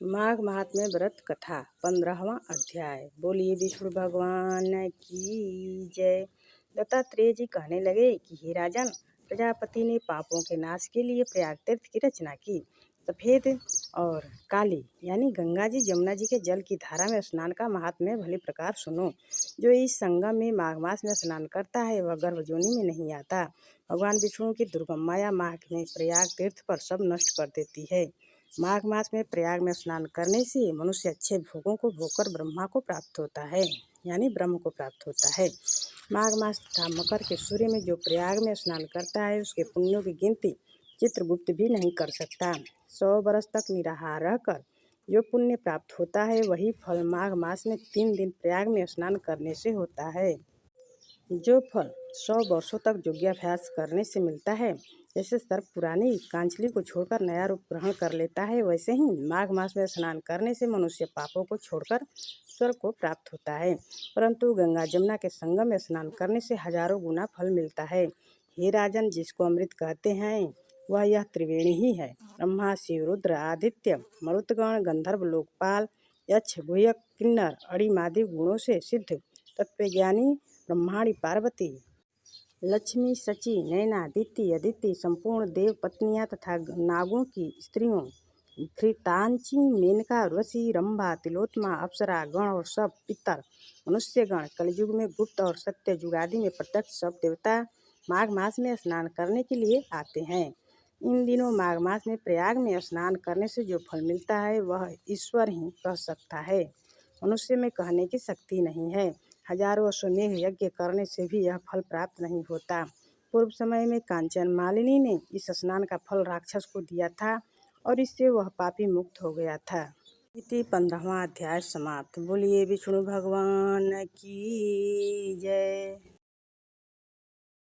माघ महात्म्य व्रत कथा 15वां अध्याय। बोलिए विष्णु भगवान की जय। दत्तात्रेय जी कहने लगे कि हे राजन, प्रजापति ने पापों के नाश के लिए प्रयाग तीर्थ की रचना की। सफेद और काली यानी गंगा जी जमुना जी के जल की धारा में स्नान का महात्म्य भली प्रकार सुनो। जो इस संगम में माघ मास में स्नान करता है वह गर्भजोनि में नहीं आता। भगवान विष्णु की दुर्गम माया माघ में प्रयाग तीर्थ पर सब नष्ट कर देती है। माघ मास में प्रयाग में स्नान करने से मनुष्य अच्छे भोगों को भोगकर ब्रह्मा को प्राप्त होता है, यानी ब्रह्म को प्राप्त होता है। माघ मास तथा मकर के सूर्य में जो प्रयाग में स्नान करता है उसके पुण्यों की गिनती चित्रगुप्त भी नहीं कर सकता। 100 बरस तक निराहार रहकर जो पुण्य प्राप्त होता है वही फल माघ मास में 3 दिन प्रयाग में स्नान करने से होता है। जो फल 100 वर्षों तक योगाभ्यास करने से मिलता है, जैसे सर्प पुरानी कांचली को छोड़कर नया रूप ग्रहण कर लेता है, वैसे ही माघ मास में स्नान करने से मनुष्य पापों को छोड़कर स्वर्ग को प्राप्त होता है। परंतु गंगा जमुना के संगम में स्नान करने से हजारों गुना फल मिलता है। हे राजन, जिसको अमृत कहते हैं वह यह त्रिवेणी ही है। ब्रह्मा, शिव, रुद्र, आदित्य, मरुतगण, गंधर्व, लोकपाल, यक्ष, गुह्यक, किन्नर, अणिमादि गुणों से सिद्ध तत्वज्ञानी ब्रह्माणी, पार्वती, लक्ष्मी, शची, नैना, दिति, अदिति, संपूर्ण देव पत्नियां तथा नागों की स्त्रियों, घृतांची, मेनका, उर्वशी, रंभा, तिलोत्तमा, अप्सरा गण और सब पितर मनुष्यगण, कलयुग में गुप्त और सत्य युग आदि में प्रत्यक्ष सब देवता माघ मास में स्नान करने के लिए आते हैं। इन दिनों माघ मास में प्रयाग में स्नान करने से जो फल मिलता है वह ईश्वर ही कह सकता है, मनुष्य में कहने की शक्ति नहीं है। हजारों अश्वमेध यज्ञ करने से भी यह फल प्राप्त नहीं होता। पूर्व समय में कांचन मालिनी ने इस स्नान का फल राक्षस को दिया था और इससे वह पापी मुक्त हो गया था। इति 15वां अध्याय समाप्त। बोलिए विष्णु भगवान की जय।